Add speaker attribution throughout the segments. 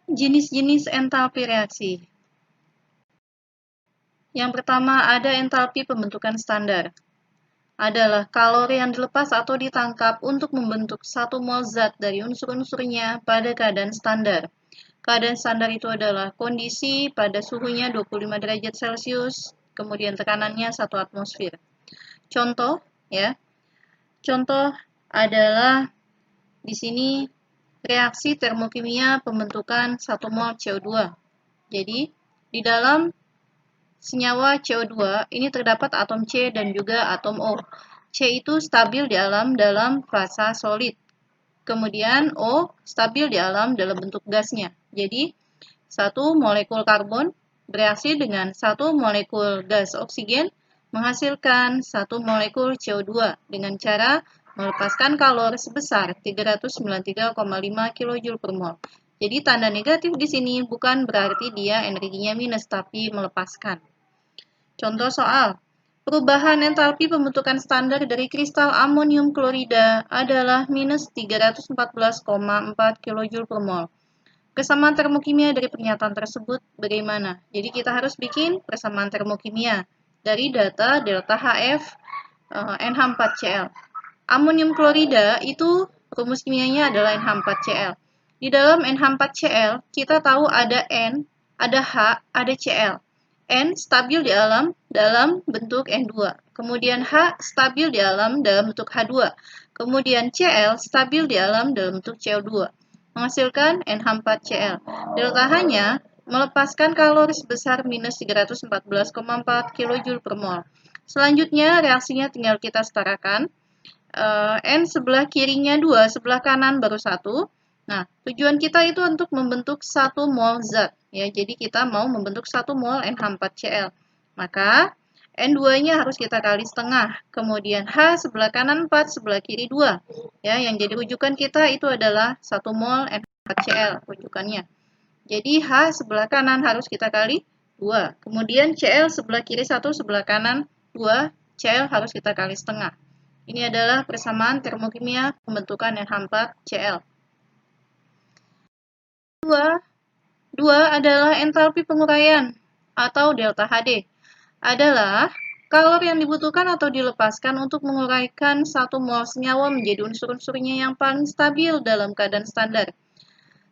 Speaker 1: Jenis-jenis entalpi reaksi. Yang pertama ada entalpi pembentukan standar. Adalah kalori yang dilepas atau ditangkap untuk membentuk 1 mol zat dari unsur-unsurnya pada keadaan standar. Keadaan standar itu adalah kondisi pada suhunya 25 derajat Celcius, kemudian tekanannya 1 atmosfer. Contoh, ya. Contoh adalah di sini reaksi termokimia pembentukan 1 mol CO2. Jadi, di dalam senyawa CO2 ini terdapat atom C dan juga atom O. C itu stabil di dalam fasa solid. Kemudian O stabil di dalam bentuk gasnya. Jadi, 1 molekul karbon bereaksi dengan 1 molekul gas oksigen menghasilkan 1 molekul CO2 dengan cara melepaskan kalor sebesar 393,5 kJ per mol. Jadi tanda negatif di sini bukan berarti dia energinya minus, tapi melepaskan. Contoh soal, perubahan entalpi pembentukan standar dari kristal amonium klorida adalah minus 314,4 kJ per mol. Kesamaan termokimia dari pernyataan tersebut bagaimana? Jadi kita harus bikin persamaan termokimia dari data delta HF NH4Cl. Amonium klorida itu rumus kimianya adalah NH4Cl. Di dalam NH4Cl kita tahu ada N, ada H, ada Cl. N stabil di dalam bentuk N2. Kemudian H stabil di dalam bentuk H2. Kemudian Cl stabil di dalam bentuk CO2. Menghasilkan NH4Cl. Delta H-nya melepaskan kalori sebesar minus 314,4 kJ per mol. Selanjutnya reaksinya tinggal kita setarakan. N sebelah kirinya 2, sebelah kanan baru 1. Nah, tujuan kita itu untuk membentuk 1 mol zat. Ya, jadi kita mau membentuk 1 mol NH4Cl. Maka N2-nya harus kita kali setengah. Kemudian H sebelah kanan 4, sebelah kiri 2. Ya, yang jadi rujukan kita itu adalah 1 mol NH4Cl rujukannya. Jadi H sebelah kanan harus kita kali 2. Kemudian Cl sebelah kiri 1, sebelah kanan 2. Cl harus kita kali setengah. Ini adalah persamaan termokimia pembentukan NH4Cl. 2 adalah entalpi penguraian atau delta HD. Adalah kalori yang dibutuhkan atau dilepaskan untuk menguraikan 1 mol senyawa menjadi unsur-unsurnya yang paling stabil dalam keadaan standar.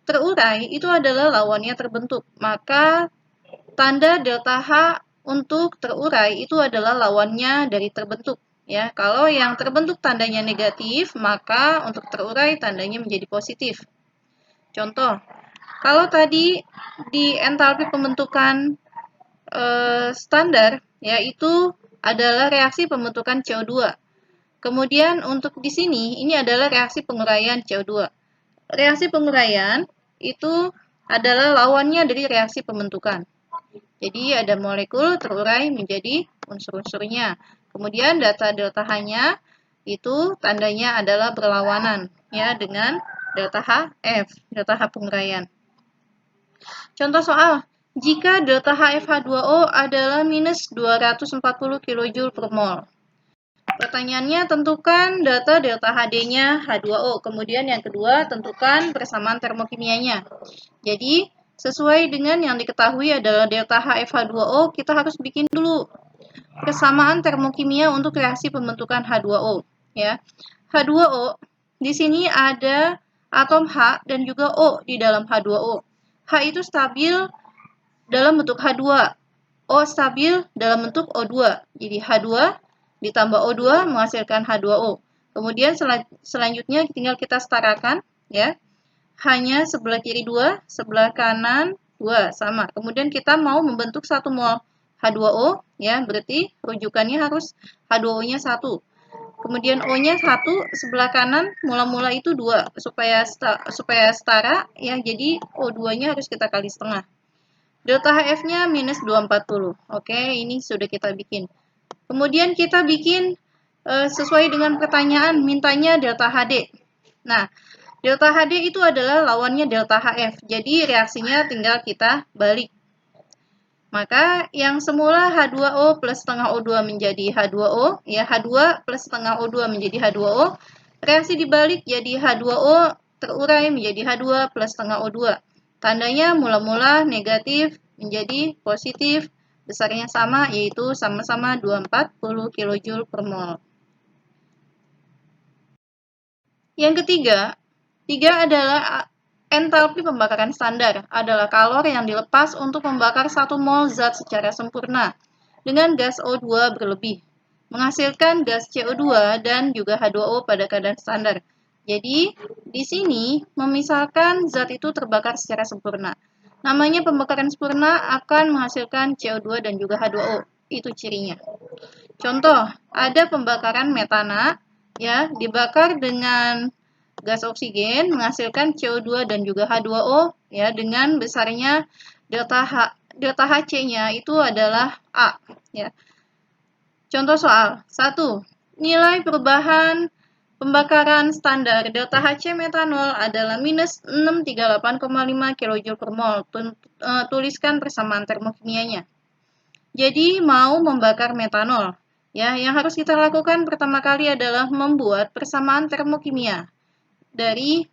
Speaker 1: Terurai itu adalah lawannya terbentuk, maka tanda delta H untuk terurai itu adalah lawannya dari terbentuk. Ya, kalau yang terbentuk tandanya negatif, maka untuk terurai tandanya menjadi positif. Contoh, kalau tadi di entalpi pembentukan standar, yaitu adalah reaksi pembentukan CO2. Kemudian untuk di sini, ini adalah reaksi penguraian CO2. Reaksi penguraian itu adalah lawannya dari reaksi pembentukan. Jadi ada molekul terurai menjadi unsur-unsurnya. Kemudian data delta H-nya itu tandanya adalah berlawanan ya dengan delta HF, delta H penguraian. Contoh soal, jika delta HFH2O adalah minus 240 kJ per mol. Pertanyaannya, tentukan data delta HD-nya H2O. Kemudian yang kedua, tentukan persamaan termokimianya. Jadi, sesuai dengan yang diketahui adalah delta HFH2O, kita harus bikin dulu persamaan termokimia untuk reaksi pembentukan H2O. Ya. H2O, di sini ada atom H dan juga O di dalam H2O. H itu stabil dalam bentuk H2, O stabil dalam bentuk O2. Jadi H2 ditambah O2 menghasilkan H2O. Kemudian selanjutnya tinggal kita setarakan ya. Hanya sebelah kiri 2, sebelah kanan 2 sama. Kemudian kita mau membentuk 1 mol H2O ya, berarti rujukannya harus H2O-nya 1. Kemudian O-nya 1, sebelah kanan mula-mula itu 2 supaya setara ya. Jadi O2-nya harus kita kali setengah. Delta HF-nya minus 240. Oke, ini sudah kita bikin. Kemudian kita bikin sesuai dengan pertanyaan, mintanya delta HD. Nah, delta HD itu adalah lawannya delta HF. Jadi reaksinya tinggal kita balik. Maka yang semula H2O plus setengah O2 menjadi H2O, ya H2 plus setengah O2 menjadi H2O. Reaksi dibalik jadi H2O terurai menjadi H2 plus setengah O2. Tandanya mula-mula negatif menjadi positif, besarnya sama, yaitu sama-sama 240 kJ per mol. Yang ketiga adalah entalpi pembakaran standar, adalah kalori yang dilepas untuk membakar 1 mol zat secara sempurna dengan gas O2 berlebih, menghasilkan gas CO2 dan juga H2O pada keadaan standar. Jadi, di sini memisahkan zat itu terbakar secara sempurna. Namanya pembakaran sempurna akan menghasilkan CO2 dan juga H2O. Itu cirinya. Contoh, ada pembakaran metana, ya, dibakar dengan gas oksigen menghasilkan CO2 dan juga H2O, ya, dengan besarnya delta Hc-nya itu adalah A, ya. Contoh soal 1. Nilai perubahan pembakaran standar delta Hc metanol adalah minus 638,5 kJ per mol. Tuliskan persamaan termokimianya. Jadi mau membakar metanol, ya, yang harus kita lakukan pertama kali adalah membuat persamaan termokimia dari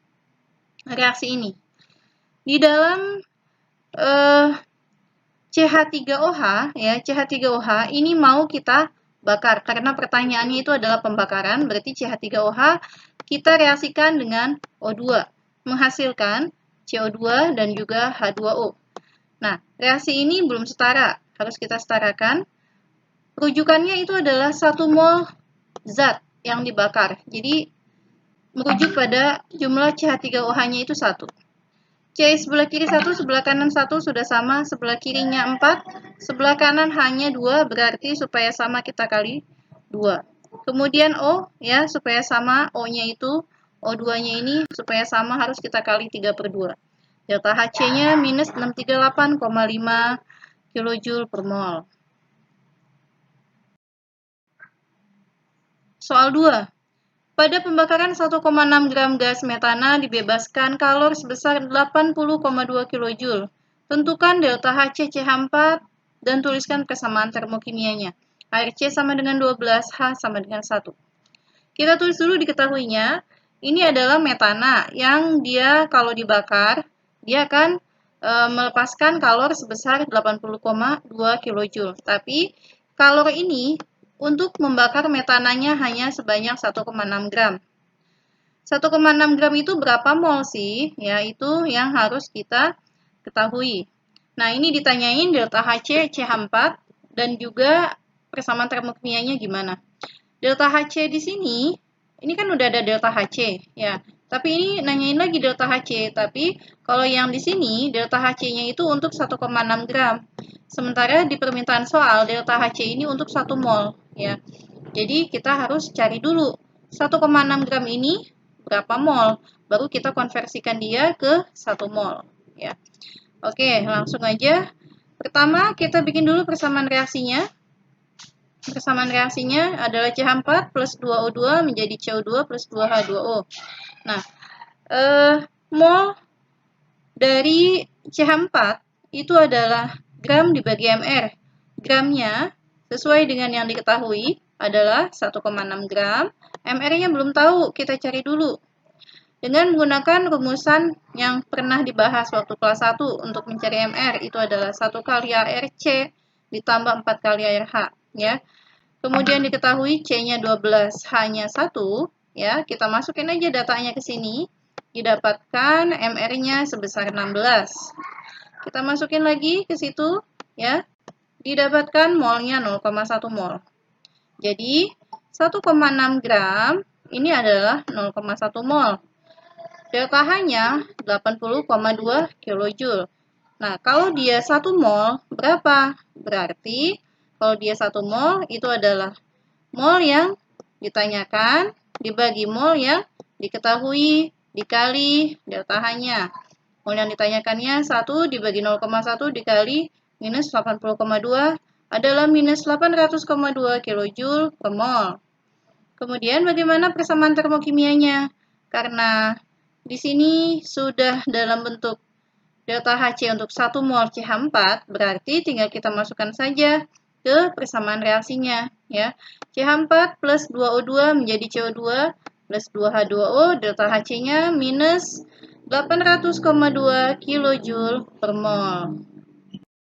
Speaker 1: reaksi ini. Di dalam CH3OH, ya, CH3OH ini mau kita bakar karena pertanyaannya itu adalah pembakaran, berarti CH3OH kita reaksikan dengan O2, menghasilkan CO2 dan juga H2O. Nah, reaksi ini belum setara, harus kita setarakan. Rujukannya itu adalah 1 mol zat yang dibakar. Jadi, merujuk pada jumlah CH3OH-nya itu 1. C sebelah kiri 1, sebelah kanan 1 sudah sama, sebelah kirinya 4, sebelah kanan hanya 2, berarti supaya sama kita kali 2. Kemudian O, ya, supaya sama, O-nya itu, O2-nya ini supaya sama harus kita kali 3/2. Delta Hc-nya minus 638,5 kJ per mol. Soal 2. Pada pembakaran 1,6 gram gas metana dibebaskan kalor sebesar 80,2 kJ. Tentukan delta HCCH4 dan tuliskan persamaan termokimianya. Air C sama dengan 12, H sama dengan 1. Kita tulis dulu diketahuinya, ini adalah metana yang dia kalau dibakar, dia akan melepaskan kalor sebesar 80,2 kJ. Tapi kalor ini untuk membakar metananya hanya sebanyak 1,6 gram. 1,6 gram itu berapa mol sih? Ya, itu yang harus kita ketahui. Nah, ini ditanyain delta Hc CH4 dan juga persamaan termokimianya gimana. Delta Hc di sini, ini kan udah ada delta Hc, ya. Tapi ini nanyain lagi delta Hc, tapi kalau yang di sini delta Hc-nya itu untuk 1,6 gram. Sementara di permintaan soal delta Hc ini untuk 1 mol, ya. Jadi kita harus cari dulu 1,6 gram ini berapa mol, baru kita konversikan dia ke 1 mol, ya. Oke, langsung aja. Pertama kita bikin dulu persamaan reaksinya. Persamaan reaksinya adalah CH4 plus 2O2 menjadi CO2 plus 2H2O. Nah, mol dari CH4 itu adalah gram dibagi mR. Gramnya sesuai dengan yang diketahui adalah 1,6 gram. MR-nya belum tahu, kita cari dulu. Dengan menggunakan rumusan yang pernah dibahas waktu kelas 1 untuk mencari MR, itu adalah 1 kali ARC ditambah 4 kali ARH, ya. Kemudian diketahui C-nya 12, H-nya 1, ya. Kita masukin aja datanya ke sini. Didapatkan MR-nya sebesar 16. Kita masukin lagi ke situ, ya. Didapatkan molnya 0,1 mol. Jadi, 1,6 gram ini adalah 0,1 mol. Delta H-nya 80,2 kJ. Nah, kalau dia 1 mol, berapa? Berarti, kalau dia 1 mol, itu adalah mol yang ditanyakan, dibagi mol yang diketahui, dikali delta H-nya. Mol yang ditanyakannya 1 dibagi 0,1 dikali minus 80,2 adalah minus 800,2 kJ per mol. Kemudian bagaimana persamaan termokimianya? Karena di sini sudah dalam bentuk delta Hc untuk 1 mol CH4, berarti tinggal kita masukkan saja ke persamaan reaksinya, ya. CH4 plus 2O2 menjadi CO2 plus 2H2O, delta Hc-nya minus 800,2 kJ per mol.